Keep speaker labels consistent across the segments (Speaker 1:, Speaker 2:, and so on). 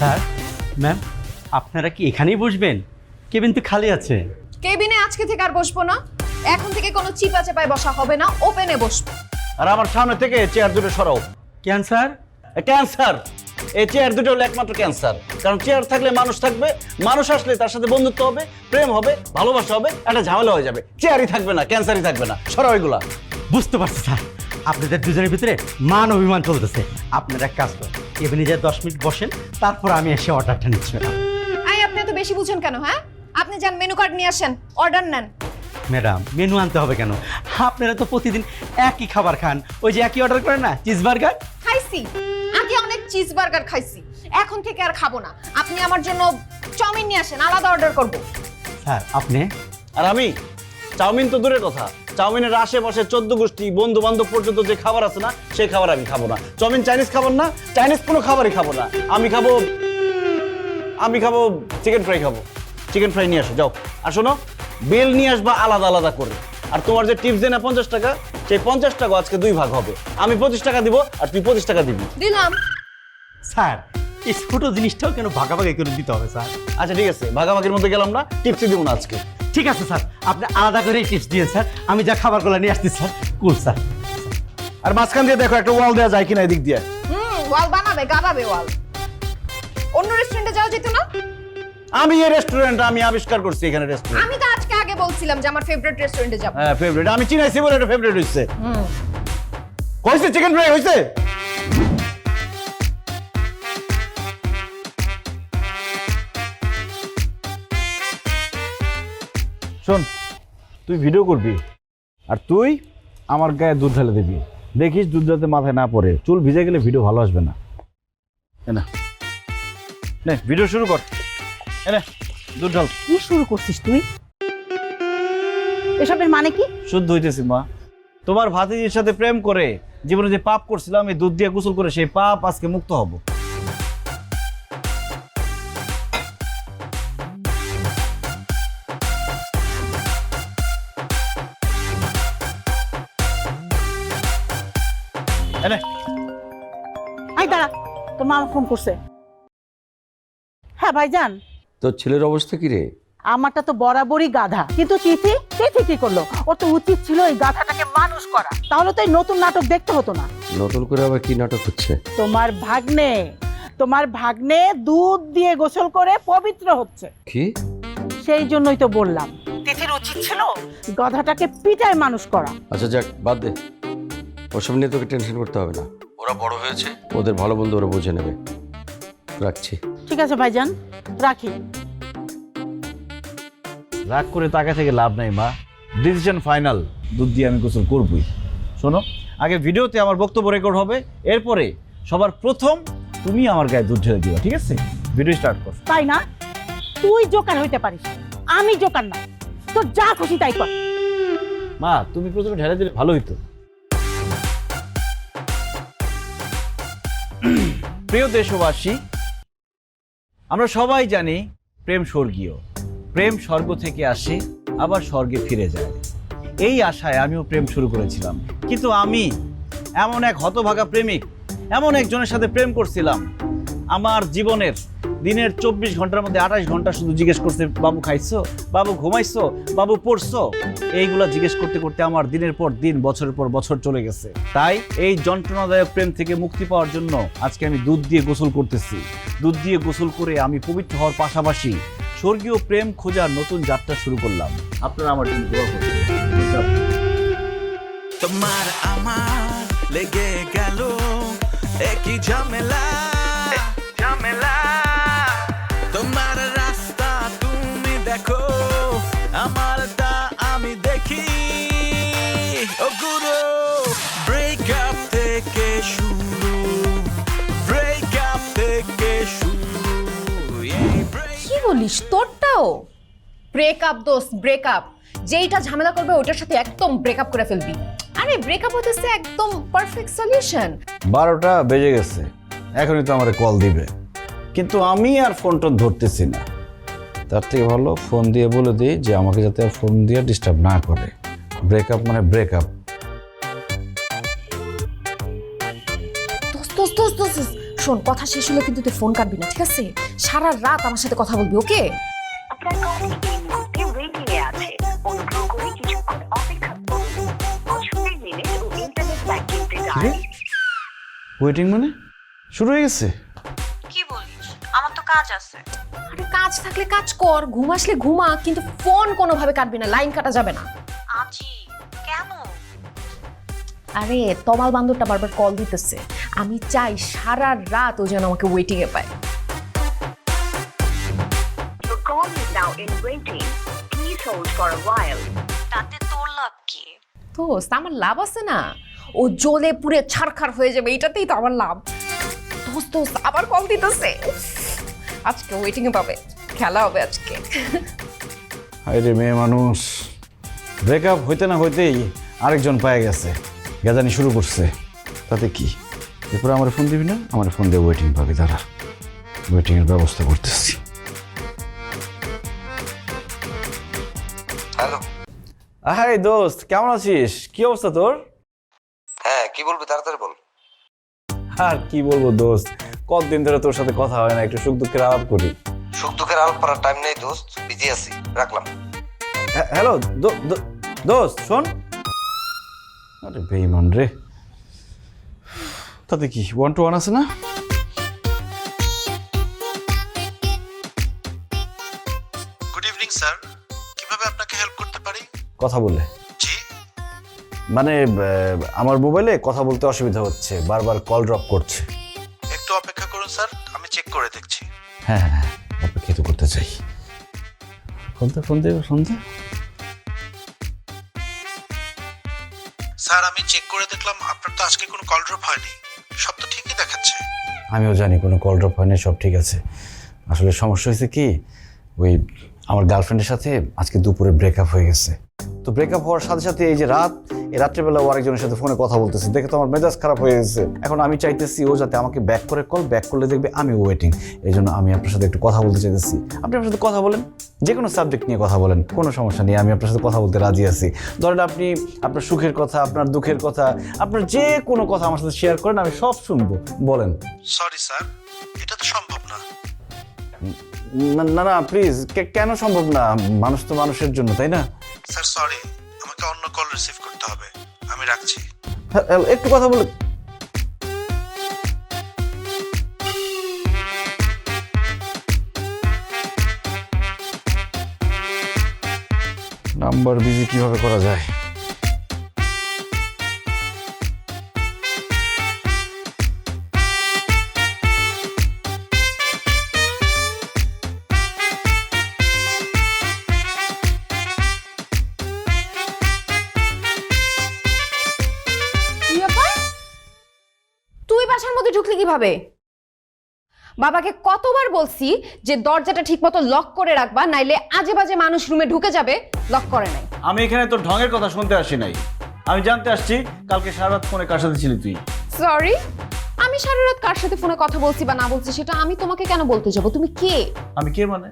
Speaker 1: Sir ma'am আপনারা কি এখানেই বসবেন? কেবিন তো খালি আছে।
Speaker 2: কেবিনে আজকে থেকে আর বসবো না। এখন থেকে কোনো চিপা চাপায় বসা হবে না, ওপেনে বসবো।
Speaker 3: আর আমার সামনে থেকে চেয়ার দুটো সরাও।
Speaker 1: ক্যান্সার?
Speaker 3: ক্যান্সার? এই চেয়ার দুটো হলো একমাত্র ক্যান্সার। কারণ চেয়ার থাকলে মানুষ থাকবে, মানুষ আসলে তার সাথে বন্ধুত্ব হবে, প্রেম হবে, ভালোবাসা হবে, একটা ঝামেলা হয়ে যাবে। চেয়ারই থাকবে না, ক্যান্সারই থাকবে না। সরাও এগুলা।
Speaker 1: বুঝতে পারছি স্যার, আপনাদের দুজনের ভিতরে মান অভিমান চলতেছে। আপনারা এক কাজ করেন, কেবিনে যা 10 মিনিট বসেন, তারপর আমি এসে অর্ডারটা নিচ্ছি। ম্যাডাম
Speaker 2: আপনি এত বেশি বুঝেন কেন? হ্যাঁ, আপনি যান মেনু কার্ড নিয়ে আসেন, অর্ডার নেন।
Speaker 1: ম্যাডাম মেনু আনতে হবে কেন? আপনারা তো প্রতিদিন একই খাবার খান, ওই যে একই অর্ডার করেন না, চিজ বার্গার।
Speaker 2: খাইছি, আগে অনেক চিজ বার্গার খাইছি, এখন থেকে আর খাবো না। আপনি আমার জন্য চাউমিন নিয়ে আসেন, আলাদা অর্ডার করব।
Speaker 1: স্যার আপনি?
Speaker 3: আর আমি চাউমিন তো দূরের কথা, চাউমিনের আশেপাশে 14 গোষ্ঠী বন্ধু বান্ধব পর্যন্ত যে খাবার আছে না, সেই খাবার আমি খাবো না। চাউমিন চাইনিজ খাবার না, চাইনিজ কোনো খাবারই খাবো না। আমি খাবো চিকেন ফ্রাই খাবো। চিকেন ফ্রাই নিয়ে আসো, যাও। আর শোনো, বিল নিয়ে আসবা আলাদা আলাদা করে। আর তোমার যে টিপস দেয় না 50 টাকা, সেই 50 টাকা আজকে 2 ভাগ হবে। আমি 25 টাকা দিব আর তুই 25 টাকা দিবি।
Speaker 2: দিলাম।
Speaker 1: স্যার এই ছোট জিনিসটাও কেন ভাগাভাগি করে দিতে হবে স্যার?
Speaker 3: আচ্ছা ঠিক আছে, ভাগাভাগির মধ্যে গেলাম না, টিপসই দিব না আজকে।
Speaker 1: ঠিক আছে স্যার, আপনি আলাদা করে টিপস দিয়েন স্যার, আমি যা খাবারগুলো নিয়ে আসছি স্যার। কুল স্যার।
Speaker 3: আর মাঝখান দিয়ে দেখো একটা ওয়াল দেওয়া যায় কিনা এদিক দিয়ে।
Speaker 2: ওয়াল বানাবে, গাবাবে ওয়াল। অন্য রেস্টুরেন্টে যাওয়া যেত না?
Speaker 3: আমি এই রেস্টুরেন্ট আমি আবিষ্কার করছি, এখানে রেস্টুরেন্ট।
Speaker 2: আমি তো আজকে আগে বলছিলাম যে আমার ফেভারিট রেস্টুরেন্টে যাব।
Speaker 3: হ্যাঁ ফেভারিট, আমি চিনাইছি বলে এটা ফেভারিট হইছে। কইছে চিকেন ফ্রাই হইছে। শোন, তুই ভিডিও করবি আর তুই আমার গায়ে দুধ ঢেলে দিবি। দেখিস দুধ যাতে মাথায় না পড়ে, চুল ভিজে গেলে ভিডিও ভালো আসবে না। না নে ভিডিও শুরু কর। এনে দুধ ঢাল।
Speaker 4: কি শুরু করছিস তুই? এসবের মানে কি?
Speaker 3: শুদ্ধ হইতেছি মা। তোমার ভাতিজির সাথে প্রেম করে জীবনে যে পাপ করছিলাম, এই দুধ দিয়ে গোসল করে সেই পাপ আজকে মুক্ত হব। এনে
Speaker 4: আই দাঁড়া, তোর মামা ফোন করছে। হ্যাঁ ভাইজান,
Speaker 5: তোর ছেলের অবস্থা কি রে?
Speaker 4: আমারটা তো বরাবরই গাধা, কিন্তু তিথি কি করলো? ওর তো উচিত ছিল এই গাধাটাকে মানুষ করা, তাহলে তো এই নতুন নাটক দেখতে হতো না।
Speaker 5: নতুন করে আবার কি নাটক হচ্ছে?
Speaker 4: তোমার ভাগ্নে দুধ দিয়ে গোসল করে পবিত্র হচ্ছে।
Speaker 5: কি?
Speaker 4: সেই জন্যই তো বললাম তিথির উচিত ছিল গাধাটাকে পিটায় মানুষ করা।
Speaker 5: আচ্ছা যাক, বাদ দে, ওসব নিয়ে তোকে টেনশন করতে হবে না। ওরা বড় হয়েছে, ওদের ভালো বন্ধু ওরা বুঝে নেবে। রাখছি।
Speaker 4: ঠিক আছে ভাইজান, রাখি।
Speaker 3: রাগ করে তাকা থেকে লাভ নাই মা, ডিসিশন ফাইনাল, দুধ দিয়ে আমি গোসল করবই। শোনো, আগে ভিডিওতে আমার বক্তব্য রেকর্ড হবে, এরপরে সবার প্রথম তুমি আমার গায়ে দুধ ঢেলে দিবা, ঠিক আছে? ভিডিও স্টার্ট কর।
Speaker 4: তাই না? তুই জোকার হইতে পারিস, আমি জোকার না। তোর যা খুশি তাই কর।
Speaker 3: মা তুমি প্রথমে ঢেলে দিলে ভালো হইতো। প্রিয় দেশবাসী, আমরা সবাই জানি প্রেম স্বর্গীয়, প্রেম স্বর্গ থেকে আসে আবার স্বর্গে ফিরে যায়। এই আশায় আমিও প্রেম শুরু করেছিলাম, কিন্তু আমি এমন এক হতভাগা প্রেমিক, এমন একজনের সাথে প্রেম করছিলাম, আমার জীবনের দিনের 24 ঘন্টার মধ্যে 28 ঘন্টা শুধু জিজ্ঞেস করছে, বাবু খাইছো, বাবু ঘুমাইছো, বাবু পড়ছো। এইগুলা জিজ্ঞেস করতে করতে আমার দিনের পর দিন, বছরের পর বছর চলে গেছে। তাই এই যন্ত্রণাদায়ক প্রেম থেকে মুক্তি পাওয়ার জন্য আজকে আমি দুধ দিয়ে গোসল করতেছি। দুধ দিয়ে গোসল করে আমি পবিত্র হওয়ার পাশাপাশি স্বর্গীয় প্রেম খোঁজার নতুন যাত্রা শুরু করলাম। আপনারা আমার জন্য দোয়া করবেন।
Speaker 6: তোমার আমার লেগে গেল একই ঝামেলা, তোমার রাস্তা তুমি দেখো, আমারটা আমি দেখি। ও গুরু, ব্রেকআপ থেকে শুরু, ব্রেকআপ থেকে শুরু।
Speaker 2: কি বলিস? তোরটাও ব্রেকআপ? দোস্ত ব্রেকআপ, যেইটা ঝামেলা করবে ওটার সাথে একদম ব্রেকআপ করে ফেলবি। আরে ব্রেকআপ হতেছে একদম পারফেক্ট সলিউশন।
Speaker 3: 12টা বেজে গেছে, এখনই তো আমার কল দিবে, কিন্তু আমি আর ফোনটা ধরতেছি না। তার থেকে ভালো ফোন দিয়ে বলে দিই যে আমাকে যাতে আর ফোন দিয়ে ডিস্টার্ব না করে। ব্রেকআপ মানে ব্রেকআপ।
Speaker 2: দোস্ত দোস্ত দোস্ত শোন, কথা শেষ হলে কিন্তু তুই ফোন কাটবি না, ঠিক আছে? সারা রাত আমার সাথে কথা বলবি, ওকে?
Speaker 7: আপনার কলটি এই মুহূর্তে ওয়েটিং এ আছে। অনুগ্রহ করে কিছুক্ষণ অপেক্ষা করুন। পছন্দের মিনিট ও ইন্টারনেট ব্যাংকিংতে যান।
Speaker 3: ওয়েটিং মানে শুরু হয়ে গেছে?
Speaker 8: কি বলিস, আমার তো কাজ আছে।
Speaker 2: আরে কাজ থাকলে কাজ কর, ঘুম আসলে ঘুমা, কিন্তু ফোন কোনোভাবে কাটবি না, লাইন কাটা যাবে না।
Speaker 8: আজি কেন?
Speaker 2: আরে তমাল বান্দরটা বারবার কল দিতেছে, আমি চাই সারা রাত ও যেন আমাকে ওয়েটিং এ পায়।
Speaker 7: Your call is now in waiting. Please hold for a while.
Speaker 8: তাতে তোর লাভ কি?
Speaker 2: দোস্ত, আমার লাভ আছে না, ও জ্বলে পুড়ে ছারখার হয়ে যাবে, এটাতেই তো আমার লাভ। দোস্ত দোস্ত আবার কল দিতেছে, আজকে ওয়েটিং এ পাবে, খেলা হবে আজকে।
Speaker 3: আরে মেয়ে মানুষ, ব্রেকআপ হইতে না হইতেই আরেকজন পায়ে গেছে, গেজানি শুরু করছে। তাতে কি, এরপরে আমার ফোন দিবি না? আমার ফোন দিয়ে ওয়েটিং পাবি, দাঁড়া ওয়েটিংয়ের ব্যবস্থা করতেছি।
Speaker 9: হ্যালো।
Speaker 3: আরে দোস্ত, কেমন আছিস? কি অবস্থা তোর?
Speaker 9: হ্যাঁ, কি বলবি তাড়াতাড়ি বল।
Speaker 3: আর কি বলবো দোস্ত, কতদিন ধরে তোর সাথে কথা হয় না, একটু সুখ দুঃখের আলাপ করি।
Speaker 9: সুখ দুঃখের আলাপ করার টাইম নেই দোস্ত, বিজি আছি, রাখলাম।
Speaker 3: হ্যালো দোস্ত, শোন। আরে বেঈমান রে, তাতে কি 1-to-1 আছে না?
Speaker 10: গুড ইভিনিং স্যার, কিভাবে আপনাকে হেল্প করতে পারি?
Speaker 3: কথা বলে
Speaker 10: জি,
Speaker 3: মানে আমার মোবাইলে কথা বলতে অসুবিধা হচ্ছে, বারবার কল ড্রপ করছে।
Speaker 10: একটু অপেক্ষা করুন স্যার, আমি চেক করে দেখছি।
Speaker 3: হ্যাঁ হ্যাঁ হ্যাঁ, অপেক্ষা তো করতে চাই। ফোন দে।
Speaker 10: স্যার, আমি চেক করে দেখলাম আপনার তো আজকে কোনো কল ড্রপ হয়নি, সব তো ঠিকই দেখাচ্ছে।
Speaker 3: আমিও জানি কোনো কল ড্রপ হয়নি, সব ঠিক আছে। আসলে সমস্যা হয়েছে কি, ওই আমার গার্লফ্রেন্ডের সাথে আজকে দুপুরে ব্রেকআপ হয়ে গেছে। তো ব্রেকআপ হওয়ার সাথে সাথে এই যে এই রাত্রেবেলা ও আরেকজনের সাথে ফোনে কথা বলতেছে, দেখে তো আমার মেজাজ খারাপ হয়ে গেছে। এখন আমি চাইতেছি ও যাতে আমাকে ব্যাক করলে দেখবে আমি ওয়েটিং। এই জন্য আমি আপনার সাথে একটু কথা বলতে চাইতেছি। আপনি আমার সাথে কথা বলেন, যে কোনো সাবজেক্ট নিয়ে কথা বলেন, কোনো সমস্যা নেই, আমি আপনার সাথে কথা বলতে রাজি আছি। ধরেন আপনি আপনার সুখের কথা, আপনার দুঃখের কথা, আপনার যে কোনো কথা আমার সাথে শেয়ার করেন, আমি সব শুনবো, বলেন।
Speaker 10: সরি স্যার, এটা তো সম্ভব না।
Speaker 3: না প্লিজ, কেন সম্ভব না? মানুষ তো মানুষের জন্য, তাই না?
Speaker 10: স্যার সরি, আমাকে অন্য কল রিসিভ করতে হবে, আমি রাখছি।
Speaker 3: একটু কথা বলে। নাম্বার বিজি কিভাবে করা যায়?
Speaker 2: কি ব্যাপার? তুই বাসার মধ্যে ঢুকলি কিভাবে? বাবাকে কতবার বলছি যে দরজাটা ঠিকমতো লক করে রাখবা, নাইলে আজে বাজে মানুষ রুমে ঢুকে যাবে, লক করে নাই।
Speaker 3: আমি এখানে তোর ঢঙের কথা শুনতে আসি নাই, আমি জানতে আসছি কালকে সারা রাত ফোনে কার সাথে ছিলি তুই।
Speaker 2: সরি, আমি সারা রাত কার সাথে ফোনে কথা বলছি বা না বলছি সেটা আমি তোমাকে কেন বলতে যাব? তুমি কে?
Speaker 3: আমি কে মানে?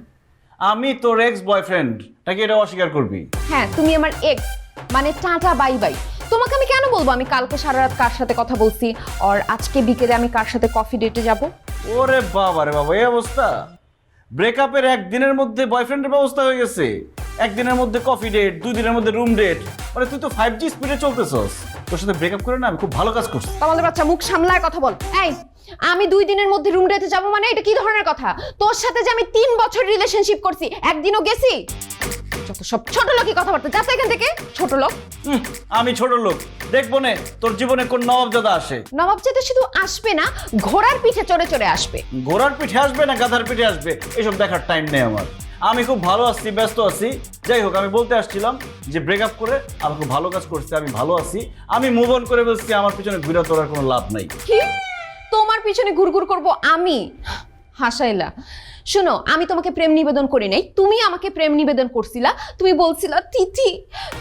Speaker 3: আমি তোর এক্স বয়ফ্রেন্ড, নাকি এটা অস্বীকার করবি?
Speaker 2: হ্যাঁ, তুমি আমার এক্স, মানে টাটা বাই বাই। তোমাকে আমি কেন বলবো আমি কালকে সারা রাত কার সাথে কথা বলছি আর আজকে বিকেলে আমি কার সাথে কফি ডেটে যাব?
Speaker 3: ওরে বাবা রে বাবা, এই অবস্থা! ব্রেকআপের একদিনের মধ্যে বয়ফ্রেন্ডের ব্যবস্থা হয়ে গেছে, একদিনের মধ্যে কফি ডেট, 2 দিনের মধ্যে রুম ডেট। মানে তুই তো 5G স্পিডে চলতেছস। তোর সাথে ব্রেকআপ করে না আমি খুব ভালো কাজ করছি।
Speaker 2: তোমাদের বাচ্চা, মুখ সামলায় কথা বল। এই, আমি 2 দিনের মধ্যে রুম ডেটে যাব মানে এটা কি ধরনের কথা? তোর সাথে যে আমি 3 বছর রিলেশনশিপ করছি, একদিনও গেছি? যত সব ছোট লোকই কথাবার্তা, যাচ্ছে এখান থেকে, ছোট লোক।
Speaker 3: আমি ছোট লোক দেখবো না, তোর জীবনে কোন নবাবজাদা আসে?
Speaker 2: নবাবজাদা শুধু আসবে না, ঘোড়ার পিঠে চড়ে চড়ে আসবে।
Speaker 3: ঘোড়ার পিঠে আসবে না গাধার পিঠে আসবে, এসব দেখার টাইম নেই আমার। আমি খুব ভালো আছি, ব্যস্ত আছি। যাই হোক, আমি বলতে আসছিলাম যে ব্রেকআপ করে আমি খুব ভালো কাজ করছি, আমি ভালো আছি, আমি মুভ অন করে বলছি, আমার পিছনে ঘুরে তোলার কোনো লাভ নাই।
Speaker 2: কি? তোমার পিছনে ঘুরঘুর করব আমি? হাসাইলা। শোনো, আমি তোমাকে প্রেম নিবেদন করি নাই, তুমি আমাকে প্রেম নিবেদন করছিলা। তুমি বলছিলা তিথি,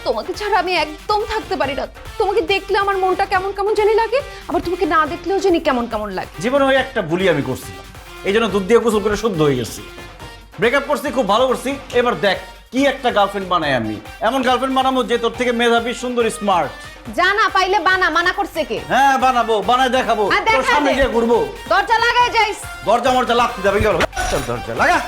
Speaker 2: তোমাকে ছাড়া আমি একদম থাকতে পারি না, তোমাকে দেখলে আমার মনটা কেমন কেমন জানি লাগে, আবার তোমাকে না দেখলেও জানি কেমন কেমন লাগে।
Speaker 3: জীবনে ওই একটা ভুলই আমি করছিলাম, এই জন্য দুধ দিয়ে গোসল করে শুদ্ধ হয়ে গেছি। ব্রেকআপ করছি, খুব ভালো করছি। এবার দেখ কি একটা গার্লফ্রেন্ড বানাই আমি, এমন গার্লফ্রেন্ড বানাবো যে তোর থেকে মেধাবী, সুন্দর, স্মার্ট।
Speaker 2: জানা পাইলে বানা, মানা করছে কে?
Speaker 3: হ্যাঁ বানাবো, বানায় দেখাবো,
Speaker 2: হ্যাঁ,
Speaker 3: তোর
Speaker 2: দেখা
Speaker 3: সামনে
Speaker 2: দে।
Speaker 3: গিয়ে ঘুরবো।
Speaker 2: দরজা লাগাই যাইস।
Speaker 3: দরজা মরজা লাগতে যাবে গেল, চল দরজা লাগা।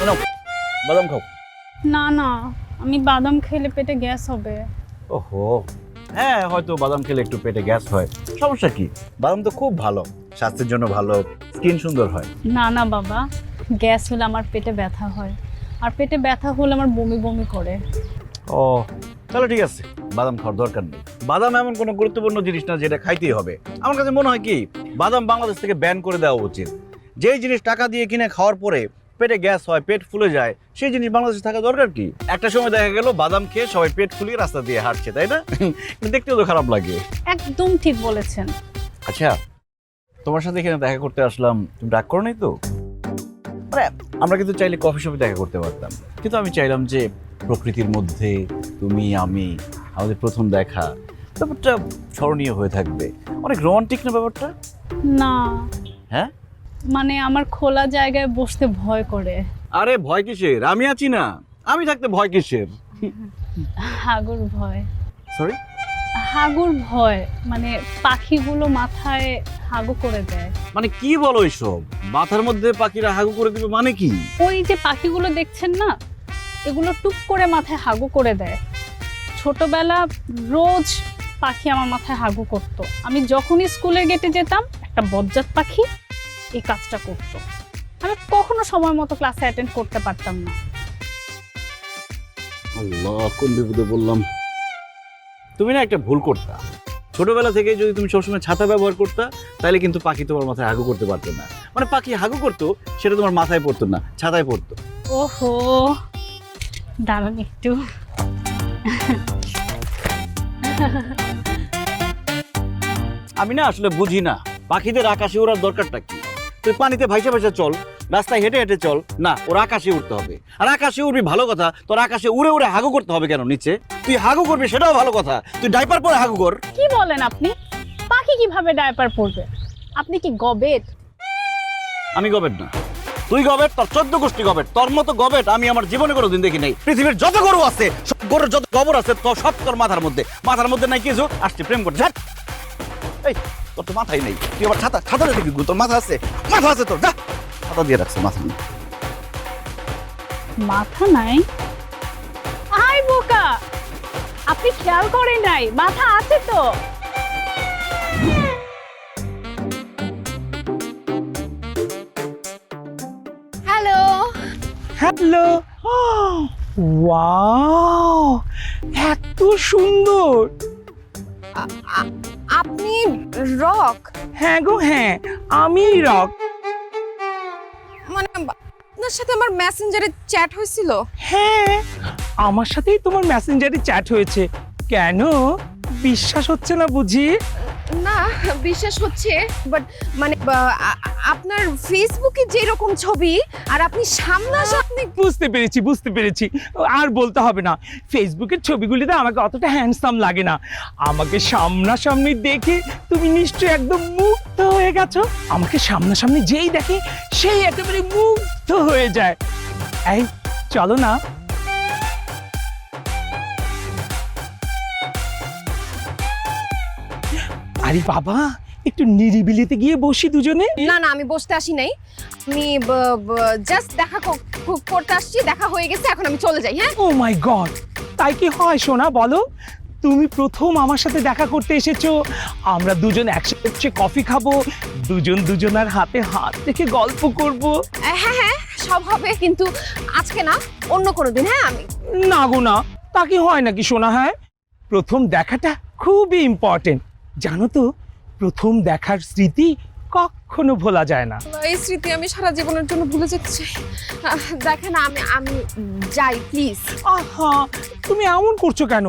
Speaker 3: নাও, বাদাম খাও।
Speaker 11: না না, আমি বাদাম খেলে পেটে গ্যাস হবে।
Speaker 3: ওহো, হ্যাঁ হয়তো বাদাম খেলে একটু পেটে গ্যাস হয়, সমস্যা কি? বাদাম তো খুব ভালো, স্বাস্থ্যের জন্য ভালো, স্কিন সুন্দর হয়।
Speaker 11: না না বাবা, গ্যাস হলে আমার পেটে ব্যথা হয়, আর পেটে ব্যথা হলে আমার বমি বমি করে।
Speaker 3: ও তাহলে ঠিক আছে, বাদাম খাওয়ার দরকার নেই। বাদাম এমন কোনো গুরুত্বপূর্ণ জিনিস না যেটা খাইতেই হবে। আমার কাছে মনে হয় কি, বাদাম বাংলাদেশ থেকে ব্যান করে দেওয়া উচিত। যেই জিনিস টাকা দিয়ে কিনে খাওয়ার পরে পেটে গ্যাস হয়, পেট ফুলে যায়, সেই জিনিস বাংলাদেশে থাকা দরকার কি? একটা সময় দেখা গেল বাদাম খেয়ে সবাই পেট ফুলিয়ে রাস্তা দিয়ে হাঁটছে, তাই না? দেখতেও তো খারাপ লাগে।
Speaker 11: একদম ঠিক বলেছেন।
Speaker 3: আচ্ছা, তোমার সাথে এখানে দেখা করতে আসলাম, তুমি রাগ করো নাই তো? মানে আমরা কিন্তু চাইলে কফি শপে দেখা করতে পারতাম, কিন্তু আমি চাইলাম যে প্রকৃতির মধ্যে তুমি আমি, আমাদের প্রথম দেখা, ব্যাপারটা স্মরণীয় হয়ে থাকবে। অনেক রোমান্টিক না ব্যাপারটা?
Speaker 11: না
Speaker 3: হ্যাঁ,
Speaker 11: মানে আমার খোলা জায়গায় বসতে ভয় করে।
Speaker 3: আরে ভয় কিসের, আমি আছি না, আমি থাকতে ভয় কিসের?
Speaker 11: হাগুর ভয়।
Speaker 3: সরি,
Speaker 11: হাগুর ভয় মানে পাখিগুলো মাথায় হাগু করে দেয়।
Speaker 3: মানে কি বলো এসব? মাথার মধ্যে পাখিরা হাগু করে দিবে মানে কি?
Speaker 11: ওই যে পাখিগুলো দেখছেন না, এগুলো টুক করে মাথায় হাগু করে দেয়। ছোটবেলা রোজ পাখি আমার মাথায় হাগু করত। আমি যখনই স্কুলের গেটে যেতাম, একটা বজ্জাত পাখি এই কাজটা করত। আমি কখনো সময় মতো ক্লাসে অ্যাটেন্ড করতে পারতাম না।
Speaker 3: আল্লাহ, কোন বিপদে বললাম। তুমি না একটা ভুল করতা, ছোটবেলা থেকে যদি তুমি সবসময় ছাতা ব্যবহার করতা, তাহলে কিন্তু পাখি তোমার মাথায় হাগু করতে পারতো না। মানে পাখি হাগু করতো, সেটা তোমার মাথায় পড়তো না, ছাতায় পড়তো।
Speaker 11: ওহো, দাঁড়ান একটু।
Speaker 3: আমি না আসলে বুঝি না পাখিদের আকাশে ওড়ার দরকারটা কি। তুই পানিতে ভাইসা ভাইসা চল, রাস্তায় হেঁটে হেঁটে চল, না ওর আকাশে উঠতে হবে। আর আকাশে উড়বি ভালো কথা, তোর আকাশে উড়ে উড়ে হাগু করতে হবে কেন নিচে? তুই হাগু করবি সেটাও ভালো কথা, তুই ডাইপার পরে হাগু কর।
Speaker 11: কি বলেন আপনি? পাখি কিভাবে ডায়পার পরবে? আপনি কি গবেট?
Speaker 3: আমি গবেট না, তুই গবেট, তোর 14 গোষ্ঠী গবেট। তোর মতো গবেট আমি আমার জীবনে কোনোদিন দেখি নাই। পৃথিবীর যত গরু আছে, সব গরুর যত গোবর আছে, তো সব তোর মাথার মধ্যে নাই কিছু। আসছে প্রেম করতে, যা। এই তোর তো মাথাই নেই, তুই আবার ছাতা দেখবি? তোর মাথা আছে? মাথা আছে তোর, যা। ছাতা দিয়ে রাখছে, মাথা নেই।
Speaker 11: মাথা নাই? আই বোকা, আপনি খেয়াল করেন নাই, মাথা আছে তো।
Speaker 2: হ্যালো।
Speaker 12: হ্যালো, ওয়াও, এত সুন্দর।
Speaker 2: আপনি রক?
Speaker 12: হ্যাঁ গো হ্যাঁ, আমি রক।
Speaker 2: মানে আপনার সাথে আমার মেসেঞ্জারে চ্যাট হয়েছিল?
Speaker 12: হ্যাঁ, আমার সাথেই তোমার মেসেঞ্জারে চ্যাট হয়েছে। কেন বিশ্বাস হচ্ছে না বুঝি?
Speaker 2: না, বিশ্বাস হচ্ছে, বাট মানে আপনার ফেসবুকে যেরকম ছবি আর আপনি সামনাসামনি।
Speaker 12: বুঝতে পেরেছি। আর বলতে হবে না, ফেসবুকের ছবিগুলিতে আমাকে অতটা হ্যান্ডসাম লাগে না। আমাকে সামনাসামনি দেখে তুমি নিশ্চয়ই একদম মুগ্ধ হয়ে গেছো। আমাকে সামনাসামনি যেই দেখে সেই একেবারে মুগ্ধ হয়ে যায়। এই চলো না। আরে বাবা, একটু নিরিবিলিতে গিয়ে বসি দুজনে।
Speaker 2: না না, আমি বসতে আসি নাই, আমি জাস্ট দেখা করতে আসছি। দেখা হয়ে গেছে, এখন আমি চলে যাই। হ্যাঁ।
Speaker 12: ও মাই গড, তাই কি হয় সোনা বলো? তুমি প্রথম আমার সাথে দেখা করতে এসেছো, আমরা দুজন একসাথে কফি খাবো, দুজনার হাতে হাত রেখে গল্প করব।
Speaker 2: হ্যাঁ হ্যাঁ, সব হবে, কিন্তু আজকে না, অন্য কোনো দিন। হ্যাঁ। আমি
Speaker 12: না গো না, তা কি হয় নাকি সোনা? হ্যাঁ, প্রথম দেখাটা খুবই ইম্পর্টেন্ট, জানো তো? প্রথম দেখার স্মৃতি কখনো ভোলা যায় না।
Speaker 2: এই স্মৃতি আমি সারা জীবনের জন্য ভুলে যেতে চাই। দেখেন, আমি যাই প্লিজ।
Speaker 12: আহা, তুমি এমন করছো কেন?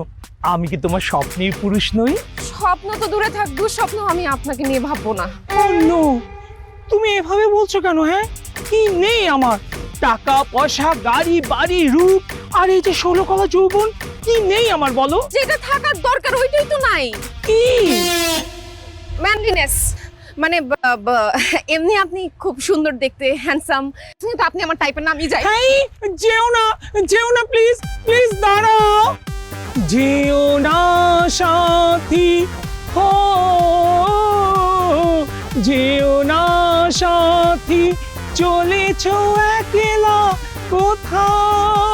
Speaker 12: আমি কি তোমার স্বপ্নের পুরুষ নই?
Speaker 2: স্বপ্ন তো দূরে থাক, দুঃস্বপ্ন আমি আপনাকে নিয়ে ভাববো না।
Speaker 12: নো, তুমি এভাবে বলছো কেন? হ্যাঁ, কি নেই আমার? টাকা পয়সা, গাড়ি বাড়ি, রূপ, আর এই যে 16 কলা যৌবন, কি নেই আমার বলো?
Speaker 2: যেটা থাকার দরকার ওইটাই তো নাই।
Speaker 12: কি?
Speaker 2: ম্যানলিনেস, মানে এমনি আপনি খুব সুন্দর দেখতে, হ্যান্ডসাম, কিন্তু আপনি আমার টাইপের না, আমি যাই।
Speaker 12: যেও না প্লিজ প্লিজ দাঁড়াও, যেও না সাথী হো, যেও না সাথী, চলেছ একলা কোথায়।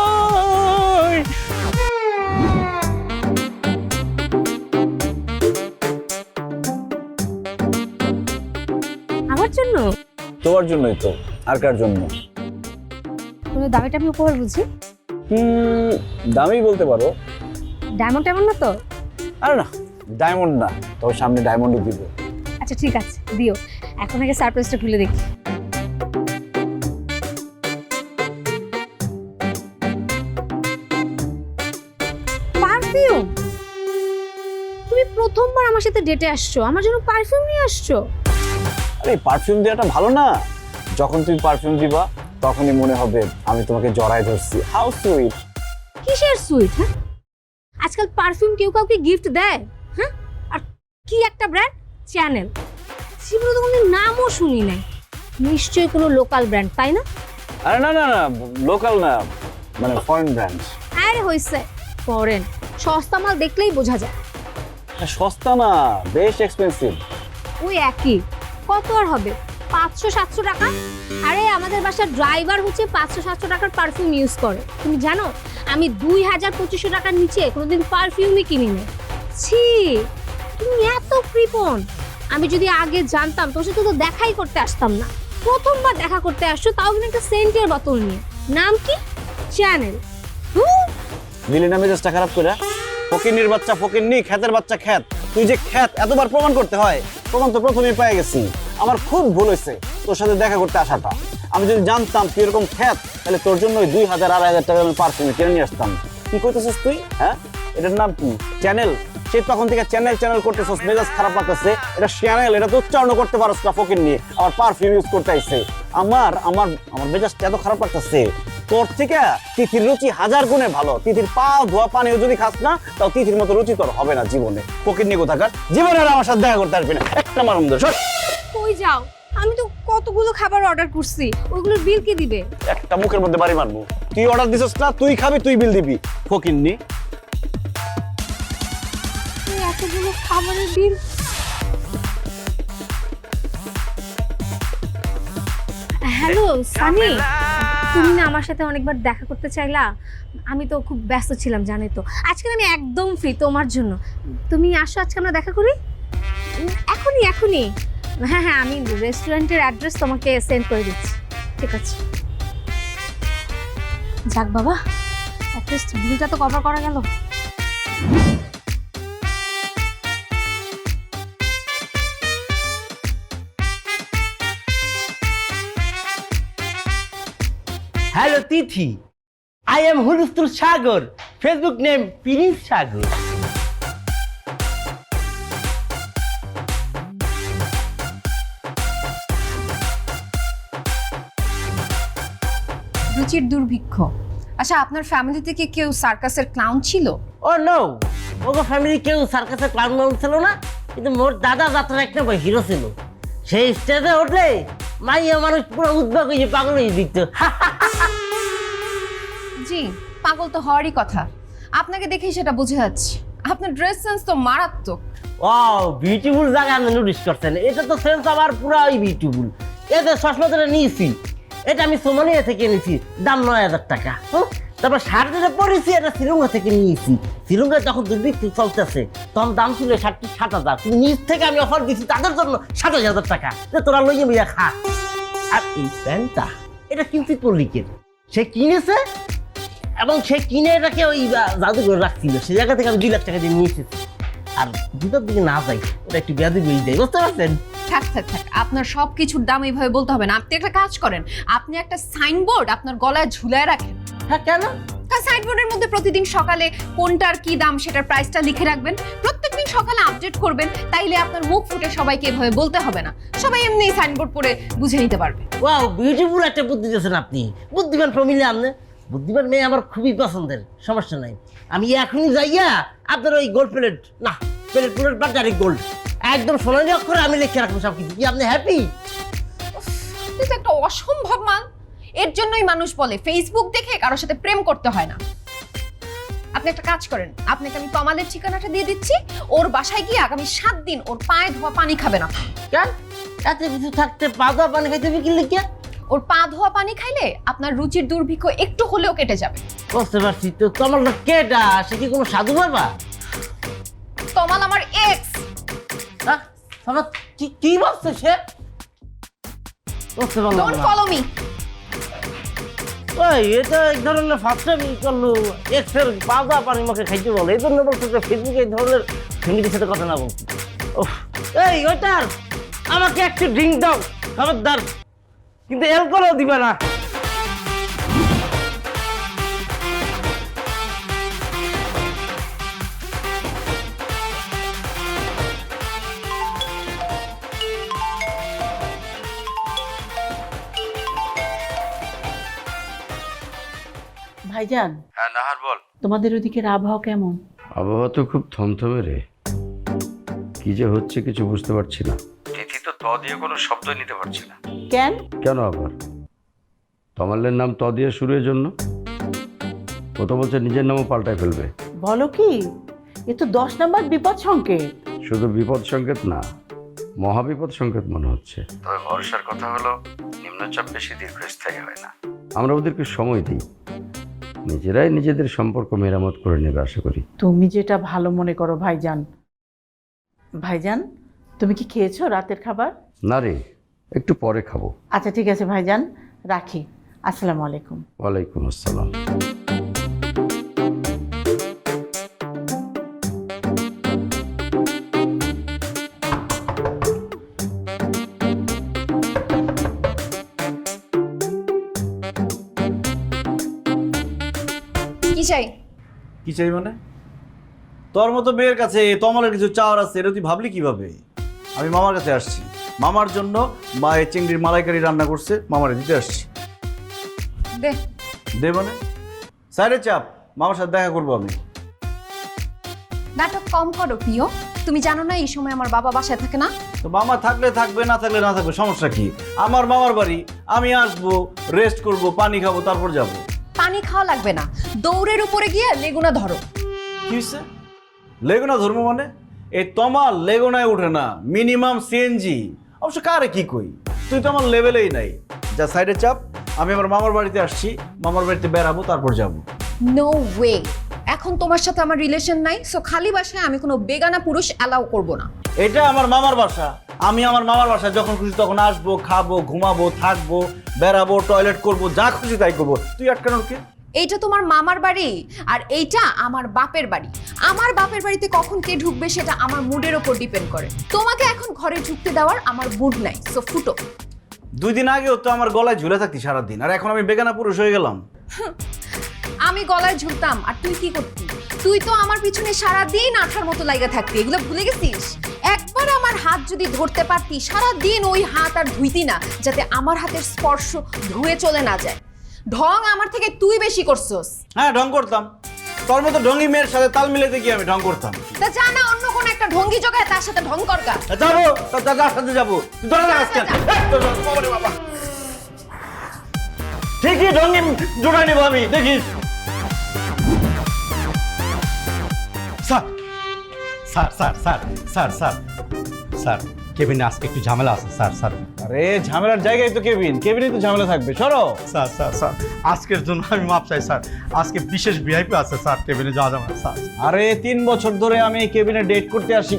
Speaker 2: আমার জন্য?
Speaker 3: তোমার জন্যই তো, আর কার জন্য?
Speaker 2: কোনো দামিটা আমি উপহার বুঝি?
Speaker 3: দামি বলতে পারো।
Speaker 2: ডায়মন্ড এমন না তো?
Speaker 3: আরে না, ডায়মন্ড না, তবে সামনে ডায়মন্ডও দিব।
Speaker 2: আচ্ছা ঠিক আছে, দিও। এখন আগে সারপ্রাইজটা খুলে দেখি। পারফিউম? তুমি প্রথমবার আমার সাথে ডেটে আসছো, আমার জন্য পারফিউম নিয়ে আসছো?
Speaker 3: আরে পারফিউম দেওয়াটা ভালো না? যখন তুমি পারফিউম দিবা তখনই মনে হবে আমি তোমাকে জড়ায় ধরছি। How sweet.
Speaker 2: কিসের সুইট? হ্যাঁ, আজকাল পারফিউম কেউ কাউকে গিফট দেয়? হ্যাঁ, আর কি একটা ব্র্যান্ড, চ্যানেল। জীবনে তো কোনো নামও শুনি নাই। নিশ্চয়ই কোনো লোকাল ব্র্যান্ড, তাই না?
Speaker 3: আরে না না না, লোকাল না, মানে ফরেন ব্র্যান্ড।
Speaker 2: আরে হইছে, ফরেন। সস্তা মাল দেখলেই বোঝা যায়।
Speaker 3: সস্তা না, বেশ এক্সপেন্সিভ।
Speaker 2: ওই একই, কত আর হবে, 500-700 টাকা। আরে আমাদের বাসার ড্রাইভার হচ্ছে 500-700 টাকার পারফিউম ইউজ করে। তুমি জানো আমি 2000-2500 টাকার নিচে কোনোদিন পারফিউমই কিনি না। ছি, তুমি এত কৃপণ। আমি যদি আগে জানতাম তোর সাথে তো দেখাই করতে আসতাম না। প্রথমবার দেখা করতে আসছো, তাও কিন্তু একটা সেন্টের বোতল নিয়ে। নাম কি? চ্যানেল।
Speaker 3: দিলি না মেজাজটা খারাপ করে? ফকিন্নির বাচ্চা ফকিন্নি, খ্যাতের বাচ্চা খ্যাত। তুই যে খ্যাত এতবার প্রমাণ করতে হয়, প্রমাণ তো প্রথমেই পেয়ে গেছি। আমার খুব ভুল হয়েছে তোর সাথে দেখা করতে আসাটা। আমি যদি জানতাম তুই এরকম খ্যাত, তাহলে তোর জন্য 2000-2500 টাকা পারফিউম কিনে নিয়ে আসতাম। কি করতেছিস তুই? হ্যাঁ, এটার নাম কি? চ্যানেল। সে তখন থেকে চ্যানেল করতেছিস, মেজাজ খারাপ লাগতেছে। এটা চ্যানেল, এটা তো উচ্চারণ করতে পারছ না ফকিন্নি, আবার পারফিউম ইউজ করতে আইছে। আমার আমার আমার মেজাজটা এত খারাপ লাগতেছে। তোর থেকে তিথির রুচি 1000 গুণে ভালো। তিথির পা ধোয়া পানিও যদি খাস না, তাও তিথির মতো রুচি তোর হবে না জীবনে। ফকিন্নি কোথাকার, জীবনে আর আমার সাথে দেখা করতে আসবি না। একটা মারুম দে, সর।
Speaker 2: কই যাও? আমি তো কতগুলো খাবার অর্ডার করছি, ওইগুলোর বিল কে দিবে?
Speaker 3: একটা মুখের মধ্যে বাড়ি মারবো। তুই অর্ডার দিছিস না, তুই খাবি, তুই বিল দিবি। ফকিন্নি।
Speaker 2: এতগুলো খাবারের বিল? হ্যালো সানি, তুমি না আমার সাথে অনেকবার দেখা করতে চাইলা। আমি তো খুব ব্যস্ত ছিলাম, জানি তো। আজকে আমি একদম ফ্রি তোমার জন্য। তুমি আসো, আজকে আমরা দেখা করি। এখনই। হ্যাঁ, আমি রেস্টুরেন্টের অ্যাড্রেস তোমাকে সেন্ড করে দিচ্ছি। ঠিক আছে। যাক বাবা, অ্যাটলিস্ট বিলটা তো কভার করা গেল।
Speaker 1: হ্যালো তিথি, আই এম হুলুস্তুর Sagar, Facebook name Prince Sagar.
Speaker 2: রুচির দুর্ভিক্ষ। আচ্ছা, আপনার ফ্যামিলি থেকে কেউ সার্কাসের ক্লাউন ছিল?
Speaker 1: ও নো, ওগো ফ্যামিলি কেউ সার্কাসের ক্লাউন ছিল না, কিন্তু মোর দাদা যাত্রার একটা হিরো ছিল। সেই স্টেজে উঠলে মাইয়া মানুষ পুরো উদ্বেগ হয়ে পাগল হয়ে দিত।
Speaker 2: জি, পাগল তো হওয়ারই কথা। আপনাকে দেখেই সেটা বুঝে যাচ্ছে। আপনার ড্রেস সেন্স তো মারাত্মক।
Speaker 1: ওয়াও, বিউটিফুল জায়গা আপনি নোটিস করছেন। এটা তো সেন্স আমার পুরাই বিউটিফুল। এতে চশমা যেটা নিয়েছি, এটা আমি সোমালিয়া থেকে নিয়েছি, দাম 9000 টাকা। তারপর শার্ট যেটা পরেছি, এটা শ্রীলঙ্কা থেকে নিয়েছি। শ্রীলঙ্কায় তখন দুর্ভিক্ষ চলতেছে, তখন দাম ছিল শার্টটি 7000, কিন্তু নিচ থেকে আমি অফার দিচ্ছি তাদের জন্য 27000 টাকা, যে তোরা লইয়ে মিয়া খা। আর এই প্যান্টটা, এটা কিনছি পল্লিকের। সে কিনেছে এবং সে কিনে এটাকে ওই জাদুঘরে রাখছিল। সে জায়গা থেকে আমি 2 লাখ টাকা দিয়ে নিয়ে এসেছি। আর দুটোর দিকে না যাই, ওটা একটু বেয়াদি বই দেয়, বুঝতে পারছেন?
Speaker 2: থাক, আপনার সব কিছুর দাম এইভাবে বলতে হবে না। আপনি একটা কাজ করেন, আপনি একটা সাইনবোর্ড আপনার গলায় ঝুলায় রাখেন।
Speaker 1: হ্যাঁ, কেন?
Speaker 2: কারণ সাইনবোর্ডের মধ্যে প্রতিদিন সকালে কোনটার কি দাম সেটার প্রাইসটা লিখে রাখবেন। প্রত্যেকদিন সকালে আপডেট করবেন, তাইলে আপনার মুখ ফুটে সবাইকে এভাবে বলতে হবে না। সবাই এমনি সাইনবোর্ড পড়ে বুঝে নিতে পারবে।
Speaker 1: ওয়াও, বিউটিফুল একটা বুদ্ধি দিয়েছেন আপনি। বুদ্ধিমান ফ্যামিলি আপনি। বুদ্ধিমান মেয়ে আমার খুবই পছন্দের, সমস্যা নাই। আমি এখনই যাইয়া আপনার ওই গোল্ড প্লেট, না প্লেট বাট ডাইরেক্ট গোল্ড, একদম সোনালি অক্ষরে আমি লিখে রাখবো সবকিছু। কি আপনি হ্যাপি?
Speaker 2: তুই তো একটা অসম্ভব মান। এর জন্যই মানুষ বলে ফেসবুক দেখে কারোর সাথে প্রেম করতে হয় না। আপনি একটা কাজ করেন, আপনাকে আমি তমালের ঠিকানাটা দিয়ে দিচ্ছি, ওর বাসায় গিয়ে আগামী 7 দিন ওর পায়ে ধোয়া পানি খাবেন আপনি।
Speaker 1: কেন এত কিছু থাকতে পা ধোয়া পানি খাইতে হবে কি লিখে?
Speaker 2: ওর পা ধোয়া পানি খাইলে আপনার রুচির দুর্ভিক্ষ একটু হলেও কেটে যাবে।
Speaker 1: বুঝতে পারছি। তো তোমার কেটা সে কি কোনো সাধু বাবা?
Speaker 2: তমাল আমার এক্স।
Speaker 1: কি বলছে সে? বুঝতে পারলাম
Speaker 2: ডোন্ট
Speaker 1: না।
Speaker 2: Follow me.
Speaker 1: ওই এটা এক ধরনের ফাঁসটামি করলো, এক্সের পা ধোয়া পানি মুখে খাইতে বলে, এই জন্য বলছে যে ফেসবুকে এই ধরনের ফ্যামিলির সাথে কথা না বলছি। এই ওইটার আমাকে একটু ড্রিঙ্ক দাও, খবরদার, কিন্তু অ্যালকোহলও দিবে না।
Speaker 4: ভাইজান,
Speaker 5: হ্যাঁ নাহার বল।
Speaker 4: তোমাদের ওদিকের আবহাওয়া কেমন?
Speaker 5: আবহাওয়া তো খুব থমথমে রে, কি যে হচ্ছে কিছু বুঝতে পারছি না। তিথি তো ত দিয়ে কোনো শব্দ নিতে পারছি না।
Speaker 4: কেন?
Speaker 5: কেন আবার? তমালের নাম ত দিয়ে শুরুর জন্য ও তো বলছে নিজের নামও পাল্টায় ফেলবে।
Speaker 4: বলো কি? এ তো 10 নম্বর বিপদ সংকেত।
Speaker 5: শুধু বিপদ সংকেত না, মহাবিপদ সংকেত মনে হচ্ছে। তবে ভরসার কথা হলো নিম্নচাপ বেশি দীর্ঘস্থায়ী হয় না। আমরা ওদেরকে সময় দিই, নিজেরাই নিজেদের সম্পর্ক মেরামত করে নেবে আশা করি।
Speaker 4: তুমি যেটা ভালো মনে করো ভাইজান। ভাইজান, তুমি কি খেয়েছো রাতের খাবার?
Speaker 5: না রে, একটু পরে খাবো।
Speaker 4: আচ্ছা ঠিক আছে ভাইজান, রাখি। আসসালামু আলাইকুম।
Speaker 5: ওয়ালাইকুম আসসালাম।
Speaker 2: কি চাই?
Speaker 3: কি চাই মানে? তোর মতো মেয়ের কাছে তমালের কিছু চাওয়ার আছে, এটা তুই ভাবলি কিভাবে? আমি মামার কাছে আসছি, মামার জন্য মায়ের চিংড়ির মালাইকারি রান্না করছে, মামারে দিতে আসছি।
Speaker 2: দে।
Speaker 3: দে মানে? সাইডে চাপ, মামার সাথে দেখা করবো আমি।
Speaker 2: নাটক কম করো প্রিয়। তুমি জানো না এই সময় আমার বাবা বাসায় থাকে না?
Speaker 3: তো মামা থাকলে থাকবে, না থাকলে না থাকবে, সমস্যা কি? আমার মামার বাড়ি, আমি আসবো, রেস্ট করব, পানি খাবো, তারপর যাব।
Speaker 2: পানি খাওয়া লাগবে না, দৌড়ের উপরে গিয়ে লেগুনা ধরো।
Speaker 3: কি হচ্ছে? লেগুনা ধর্ম মানে? এই তমাল লেগুনায় উঠে না, মিনিমাম সিএনজি। অবশ্য কারে কি কই, তুই তো আমার লেভেলেই নাই। যা সাইডে চাপ, আমি আমার মামার বাড়িতে আসছি, মামার বাড়িতে বেড়াবো, তারপর যাব।
Speaker 2: নো ওয়ে, এখন তোমার সাথে আমার রিলেশন নাই, সো খালি বাসায় আমি কোনো বেগানা পুরুষ অ্যালাউ করব না।
Speaker 3: এটা আমার মামার বাসা, আমি আমার মামার বাসায় যখন খুশি তখন আসবো, খাবো, ঘুমাবো, থাকবো, বেড়াবো, টয়লেট করবো, যা খুশি তাই করবো। তুই আটকানোর কে?
Speaker 2: এইটা তোমার মামার বাড়ি আর এইটা আমার বাপের বাড়ি। আমার বাপের বাড়িতে কখন কে ঢুকবে সেটা আমার মুডের ওপর ডিপেন্ড করে। তোমাকে এখন ঘরে ঢুকতে দেওয়ার আমার মুড নাই, সো ফুটো।
Speaker 3: 2 দিন আগেও তো আমার গলায় ঝুলে থাকতি সারাদিন, আর এখন আমি বেগানা পুরুষ হয়ে গেলাম।
Speaker 2: আমি গলায় ঝুলতাম আর তুই কি করতি? তুই তো আমার পিছনে সারাদিন আঠার মতো লাগা থাকতি, এগুলো ভুলে গেছিস? একবার আমার হাত যদি ধরতে পারতি, সারাদিন ওই হাত আর ধুইতি না, যাতে আমার হাতের স্পর্শ ধুয়ে চলে না যায়। ঢং আমার থেকে তুই বেশি করছস।
Speaker 3: হ্যাঁ, ঢং করতাম। তোর মতো ঢঙ্গি মেয়ের সাথে তাল মিলাতে গিয়ে আমি ঢং করতাম।
Speaker 2: তা জানা অন্য কোন একটা ঢঙ্গি জোগায় তার সাথে ঢং করগা।
Speaker 3: যাবো, তার সাথে যাবো। তুই ধরে রাখ কেন? বাবা, ঠিকই ঢঙ্গি জোড়াই নেবো আমি, দেখিস।
Speaker 13: Sir sir sir sir sir sir sir কেবিনে আজকে একটু ঝামেলা আছে স্যার। স্যার
Speaker 3: আরে ঝামেলার জায়গায় তো কেবিনেই তো ঝামেলা থাকবে, সরো।
Speaker 13: স্যার স্যার স্যার আজকের জন্য আমি মাপ চাই স্যার, আজকে বিশেষ ভিআইপি আছে স্যার, কেবিনে যাওয়া যাবে না স্যার।
Speaker 3: আরে 3 বছর ধরে আমি এই কেবিনে ডেট করতে আসি,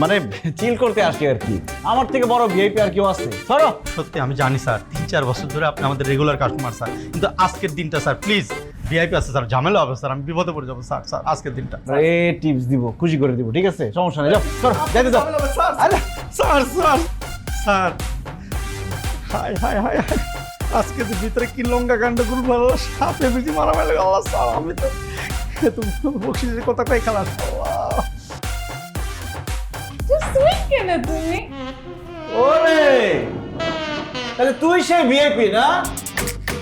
Speaker 3: মানে চিল করতে আসি আর কি। আমার থেকে বড় ভিআইপি আর কেউ আছে? সরো।
Speaker 13: সত্যি আমি জানি স্যার, 3-4 বছর ধরে আপনি আমাদের রেগুলার কাস্টমার স্যার, কিন্তু আজকের দিনটা স্যার প্লিজ, ভিআইপি আছে স্যার, ঝামেলা হবে স্যার, আমি বিপদে পড়ে যাবো স্যার। স্যার আজকের দিনটা
Speaker 3: টিপস দিব, খুশি করে দিব, ঠিক আছে? সমস্যা নেই, যাও সরো, যাইতে দাও।
Speaker 13: আরে sir sir sir high high high high, আজকে তো ভিতরে কি লঙ্কা কাণ্ড করবো, সাপে বিজি মারা মেলে গেল স্যার। আমি তো তুমি বকশিসের কথা কই খেলা।
Speaker 2: তুমি
Speaker 3: ওরে, তাহলে তুই সেই ভিআইপি না?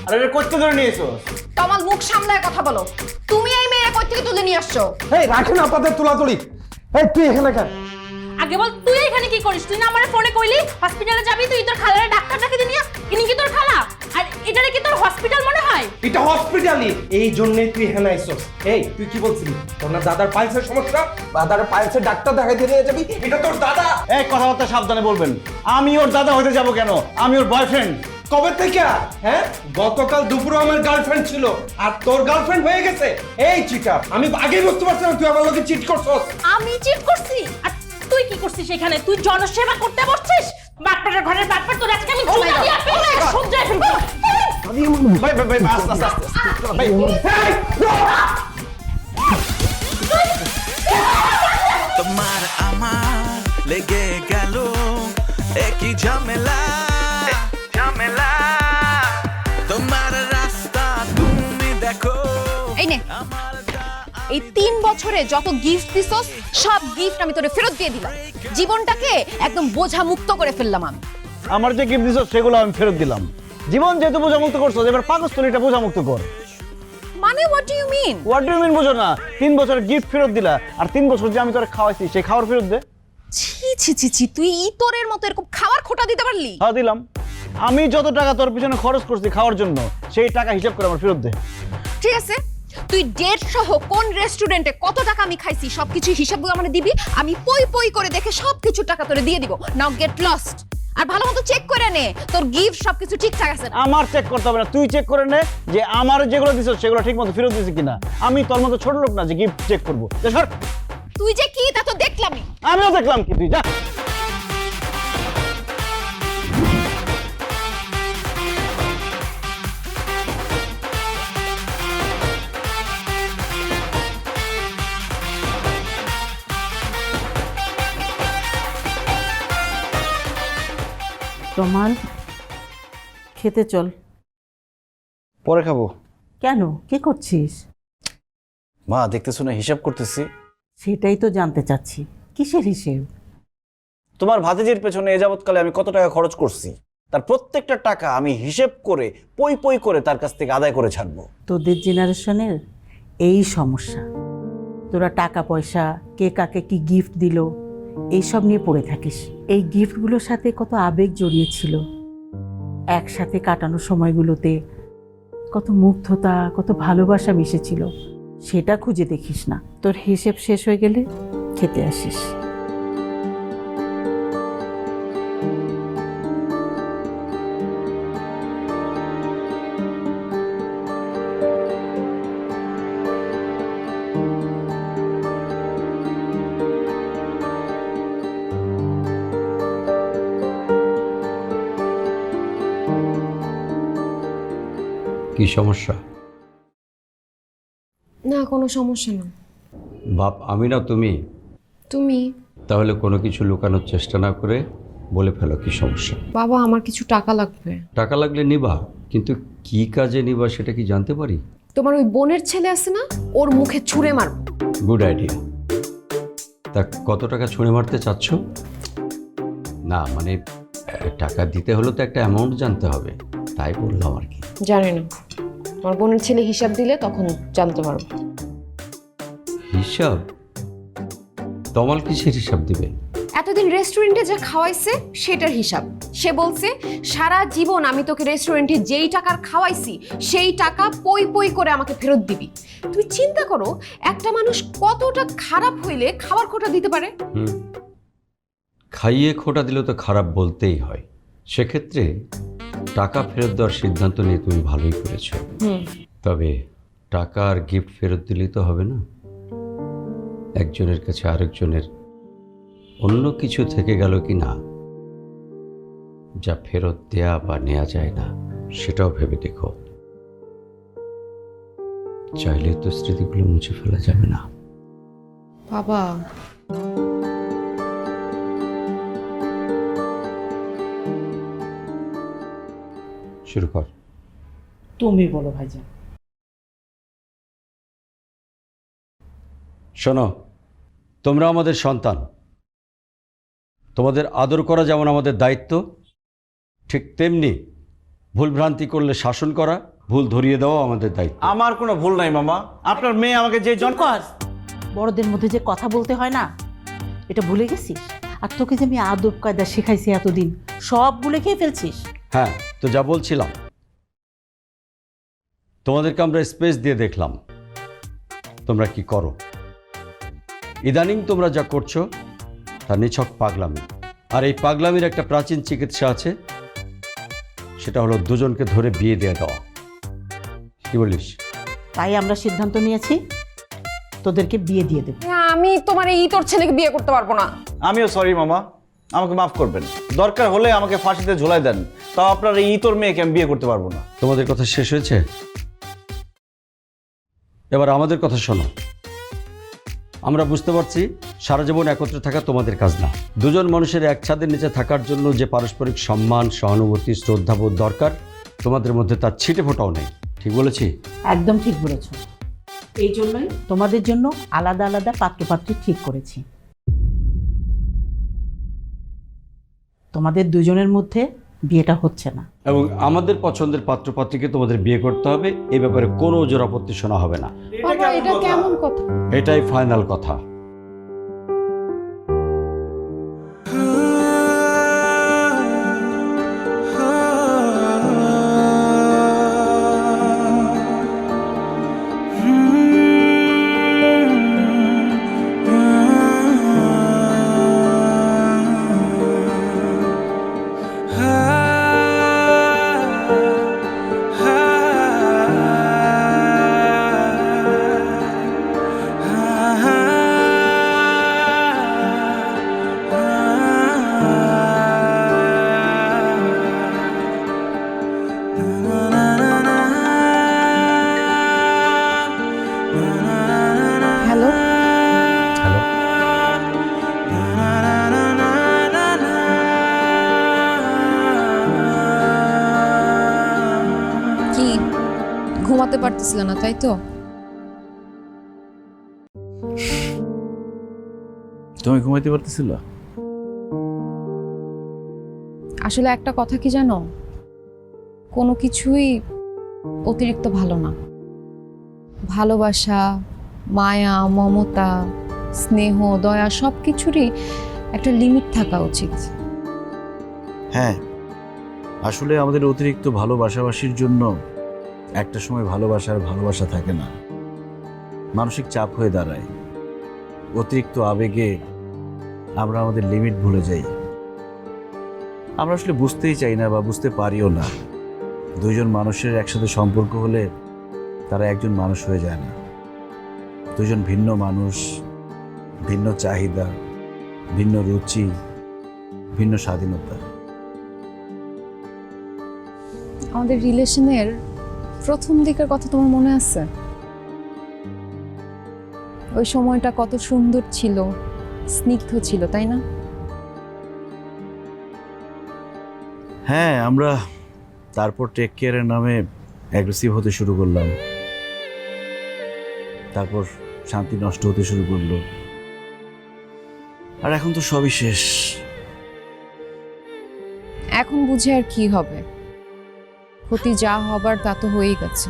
Speaker 3: আরে এটা করতে ধরে নিয়েছো?
Speaker 2: তোমার মুখ সামলায় কথা বলো। তুমি এই মেয়ে কই থেকে তুলে নিয়ে আসছো?
Speaker 14: এই রাখেন আপনাদের তুলাতুলি। এই তুই এখানে কেন? আগে বল তুই এখানে কি করিস? তুই না আমার ফোনে কইলি হসপিটালে যাবি, তুই তোর খালারে ডাক্তার ডাকে দিনি। ইনি কি তোর খালা? আর এটারে কি তোর হসপিটাল মনে হয়?
Speaker 15: এটা হসপিটালই, এই জন্যই তুই এখানে আইছস। এই তুই কি বলছিলি তোর না দাদার পাইলসের সমস্যা, দাদার পাইলসের ডাক্তার দেখাইতে নিয়ে যাবি? এটা তোর দাদা।
Speaker 3: এই কথাবার্তা সাবধানে বলবেন। আমি ওর দাদা হতে যাব কেন? আমি ওর বয়ফ্রেন্ড।
Speaker 15: কবে থেকে? হ্যাঁ, গতকাল দুপুরে আমার গার্লফ্রেন্ড ছিল আর তোর গার্লফ্রেন্ড হয়ে গেছে। এই চিটার, আমি আগেই বুঝতে পারছিলাম তুই আমার লোকে চিট করছস।
Speaker 14: আমি চিট করছি? আর তুই কি করছিস এখানে? তুই জনসেবা করতে বসছিস? বাটপাটের ঘরের বাটপাট তোর আজকে আমি ধুলা দিয়ে সজ্জায় ফেলবো।
Speaker 3: ভাই ভাই ভাই আস্তে আস্তে আস্তে ভাই।
Speaker 6: তোমার আমার লেগে গেল একই ঝামেলা, ঝামেলা। তোমার রাস্তা তুমি দেখো।
Speaker 2: এই নে, এই 3 বছরে যত গিফট দিছস সব গিফট আমি তোরে ফেরত দিয়ে দিলাম। জীবনটাকে একদম বোঝা মুক্ত করে ফেললাম আমি।
Speaker 3: আমার যে গিফট দিছো সেগুলো আমি ফেরত দিলাম। জীবন যেহেতু বোঝামুক্ত করছো, এবার পাকস্থলীটা বোঝামুক্ত কর।
Speaker 2: মানে what do you mean?
Speaker 3: What do you mean বোঝো না? 3 বছরের গিফট ফেরত দিলা, আর 3 বছর যে আমি তোরে খাওয়াইছি সেই খাওয়ার ফেরত দে।
Speaker 2: ছি ছি ছি ছি, তুই ইতরের মতো এরকম খাবার খোটা দিতে পারলি?
Speaker 3: হ্যাঁ দিলাম। আমি যত টাকা তোর পিছনে খরচ করছি খাওয়ার জন্য, সেই টাকা হিসাব করে আমার ফেরত দে।
Speaker 2: ঠিক আছে, তুই ডেট সহ কোন রেস্টুরেন্টে কত টাকা আমি খাইছি সবকিছু হিসাবগুলো আমাকে দিবি। আমি পই পই করে দেখে সবকিছু টাকা তোরে দিয়ে দিব। নাও গেট লস্ট। আর ভালো মতো চেক করে নে তোর গিফট সবকিছু ঠিকঠাক আছে না।
Speaker 3: আমার চেক করতে হবে না, তুই চেক করে নে যে আমার যেগুলো দিছিস সেগুলো ঠিক মতো ফেরত দিছিস কিনা। আমি তোর মতো ছোট লোক না যে গিফট চেক করবো।
Speaker 2: তুই যে কি তা তো দেখলামই।
Speaker 3: আমিও দেখলাম কি, তুই যা।
Speaker 4: রোমান, খেতে চল।
Speaker 3: পরে খাবো।
Speaker 4: কেন, কি করছিস?
Speaker 3: মা দেখতেছো না হিসাব করতেছি।
Speaker 4: সেটাই তো জানতে চাচ্ছি, কিসের হিসেব?
Speaker 3: তোমার ভাতিজির পেছনে এ যাবৎকালে আমি কত টাকা খরচ করছি, তার প্রত্যেকটা টাকা আমি হিসেব করে পই পই করে তার কাছ থেকে আদায় করে ছাড়বো।
Speaker 4: তোদের জেনারেশনের এই সমস্যা। তোরা টাকা পয়সা, কে কাকে কি গিফট দিল, এইসব নিয়ে পড়ে থাকিস। এই গিফটগুলোর সাথে কত আবেগ জড়িয়েছিল, একসাথে কাটানো সময়গুলোতে কত মুগ্ধতা, কত ভালোবাসা মিশেছিল, সেটা খুঁজে দেখিস না। তোর হিসেব শেষ হয়ে গেলে খেতে আসিস।
Speaker 5: কি সমস্যা?
Speaker 2: না, কোনো সমস্যা না।
Speaker 5: বাপ আমি না তুমি?
Speaker 2: তুমি?
Speaker 5: তাহলে কোনো কিছু লুকানোর চেষ্টা না করে বলে ফেলো কি সমস্যা।
Speaker 2: বাবা, আমার কিছু টাকা লাগবে।
Speaker 5: টাকা লাগলে নিবা, কিন্তু কি কাজে নিবা সেটা কি জানতে পারি?
Speaker 2: তোমার ওই বোনের ছেলে আছে না, ওর মুখে ছুঁড়ে মারব।
Speaker 5: Good idea. তা কত টাকা ছুঁড়ে মারতে চাচ্ছ? না মানে টাকা দিতে হলে তো একটা অ্যামাউন্ট জানতে হবে, তাই বললাম আর কি।
Speaker 2: জানি না, আমার বোনের ছেলে হিসাব দিলে তখন জানতে পারবো।
Speaker 5: হিসাব? তমাল কিসের হিসাব দিবে?
Speaker 2: এতদিন রেস্টুরেন্টে যা খাওয়াইছে সেটার হিসাব। সে বলছে সারা জীবন আমি তোকে রেস্টুরেন্টে যেই টাকার খাওয়াইছি সেই টাকা পই পই করে আমাকে ফেরত দিবি। তুমি চিন্তা করো, একটা মানুষ কতটা খারাপ হইলে খাবার খোটা দিতে পারে।
Speaker 5: খাইয়ে খোটা দিলে তো খারাপ বলতেই হয়। সেক্ষেত্রে টাকা ফেরত দেওয়ার সিদ্ধান্ত নিয়ে তুমি ভালোই করেছো। তবে টাকা আর গিফট ফেরত দিলেই তো হবে না, একজনের কাছে আরেকজনের অন্য কিছু থেকে গেল কি না যা ফেরত দেয়া বা নেওয়া যায় না, সেটাও ভেবে দেখো। চাইলে তো স্মৃতিগুলো মুছে ফেলা যাবে না।
Speaker 2: বাবা,
Speaker 5: শুরু কর।
Speaker 4: তুমি বলো ভাইজান।
Speaker 5: শোনো, তোমরা আমাদের সন্তান, তোমাদের আদর করা যেমন আমাদের দায়িত্ব, ঠিক তেমনি ভুলভ্রান্তি করলে শাসন করা, ভুল ধরিয়ে দেওয়া আমাদের দায়িত্ব।
Speaker 3: আমার কোনো ভুল নাই মামা, আপনার মেয়ে আমাকে যে
Speaker 4: কর, বড়দের মধ্যে যে কথা বলতে হয় না, এটা ভুলে গেছিস? আর তোকে যে আমি আদব কায়দা শেখাইছি এতদিন সবগুলো খেয়ে ফেলছিস।
Speaker 5: হ্যাঁ, তো যা বলছিলাম, তোমাদেরকে আমরা স্পেস দিয়ে দেখলাম তোমরা কি করো। ইদানিং তোমরা যা করছো তা নিছক পাগলামি। আর এই পাগলামির একটা প্রাচীন চিকিৎসা আছে, সেটা হলো দুজনকে ধরে বিয়ে দিয়ে দেওয়া। কি বলিস?
Speaker 4: তাই আমরা সিদ্ধান্ত নিয়েছি তোদেরকে বিয়ে দিয়ে দেব।
Speaker 2: আমি তোমার এই তোর ছেলেকে বিয়ে করতে পারবো না।
Speaker 3: আমিও সরি মামা, আমাকে মাফ করবেন। দরকার হলে আমাকে ফাঁসিতে ঝোলাই দেন, তাও আপনার এই ইতর মেয়েকে আমি বিয়ে করতে পারবো না।
Speaker 5: তোমাদের কথা শেষ হয়েছে, এবার আমাদের কথা শোনো। আমরা বুঝতে পারছি সারা জীবন একত্রে থাকা তোমাদের কাজ না। দুজন মানুষের এক ছাদের নিচে থাকার জন্য যে পারস্পরিক সম্মান, সহানুভূতি, শ্রদ্ধাবোধ দরকার, তোমাদের মধ্যে তার ছিটে ফোটাও নেই। ঠিক বলেছি?
Speaker 4: একদম ঠিক বলেছ। এই জন্যই তোমাদের জন্য আলাদা আলাদা পাত্রপাত্রী ঠিক করেছি। তোমাদের দুজনের মধ্যে বিয়েটা হচ্ছে না,
Speaker 5: এবং আমাদের পছন্দের পাত্রপাত্রীকে তোমাদের বিয়ে করতে হবে। এই ব্যাপারে কোনো জোর আপত্তি শোনা হবে না।
Speaker 2: বাবা, এটা কেমন কথা?
Speaker 5: এটাই ফাইনাল কথা।
Speaker 2: হ্যালো,
Speaker 5: হ্যালো,
Speaker 2: কি ঘুমাতে পারতেছিল না তাই তো?
Speaker 3: তুমি ঘুমাইতে পারতেছিল?
Speaker 2: আসলে একটা কথা কি জানো, কোনো কিছুই অতিরিক্ত ভালো না। ভালোবাসা, মায়া, মমতা, স্নেহ, দয়া সব কিছুরই একটা লিমিট থাকা উচিত।
Speaker 3: হ্যাঁ, আসলে আমাদের অতিরিক্ত ভালোবাসাবাসির জন্য একটা সময় ভালোবাসা থাকে না, মানসিক চাপ হয়ে দাঁড়ায়। অতিরিক্ত আবেগে আমরা আমাদের লিমিট ভুলে যাই। আমরা আসলে বুঝতেই চাই না বা বুঝতে পারিও না। দুইজন মানুষের একসাথে সম্পর্ক হলে তারা একজন মানুষ হয়ে যায় না। দুজন ভিন্ন মানুষ, ভিন্ন চাহিদা, ভিন্ন রুচি, ভিন্ন স্বাধীনতা।
Speaker 2: আমাদের রিলেশনের প্রথম দিকের কথা তোমার মনে আছে? ওই সময়টা কত সুন্দর ছিল, স্নিগ্ধ ছিল, তাই না?
Speaker 3: হ্যাঁ, আমরা তারপর টেক কেয়ারের নামে অ্যাগ্রেসিভ হতে শুরু করলাম, তারপর শান্তি নষ্ট হতে শুরু করলো, আর এখন তো সবই শেষ।
Speaker 2: এখন বুঝে আর কি হবে? ক্ষতি যা হবার তা তো হয়েই গেছে।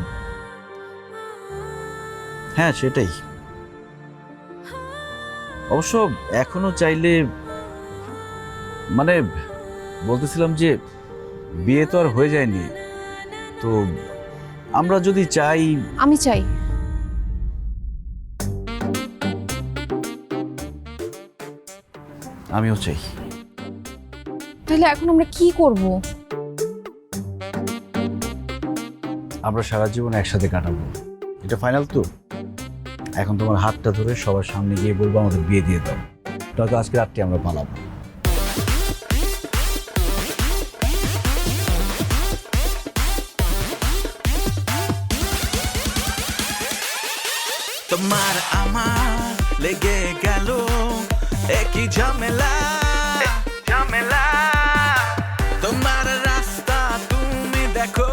Speaker 3: হ্যাঁ, সেটাই। অবশ্য এখনো চাইলে, মানে বলতেছিলাম যে বিয়ে তো আর হয়ে যায়নি, তো আমরা যদি চাই।
Speaker 2: আমি চাই।
Speaker 3: আমিও চাই।
Speaker 2: তাহলে এখন আমরা কি করব?
Speaker 3: আমরা সারা জীবন একসাথে কাটাবো, এটা ফাইনাল তো। এখন তোমার হাতটা ধরে সবার সামনে গিয়ে বলবো আমাদের বিয়ে দিয়ে দাও, নয়তো আজকে রাত্রে আমরা পালাবো।
Speaker 6: তোমার আমার লেগে গেল একই ঝামেলা, তোমার রাস্তা তুমি দেখো,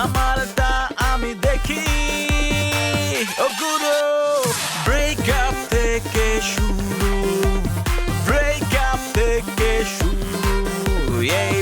Speaker 6: আমারটা আমি দেখি। ও গুরু, ব্রেকআপ থেকে শুরু, ব্রেকআপ থেকে শুরু, এই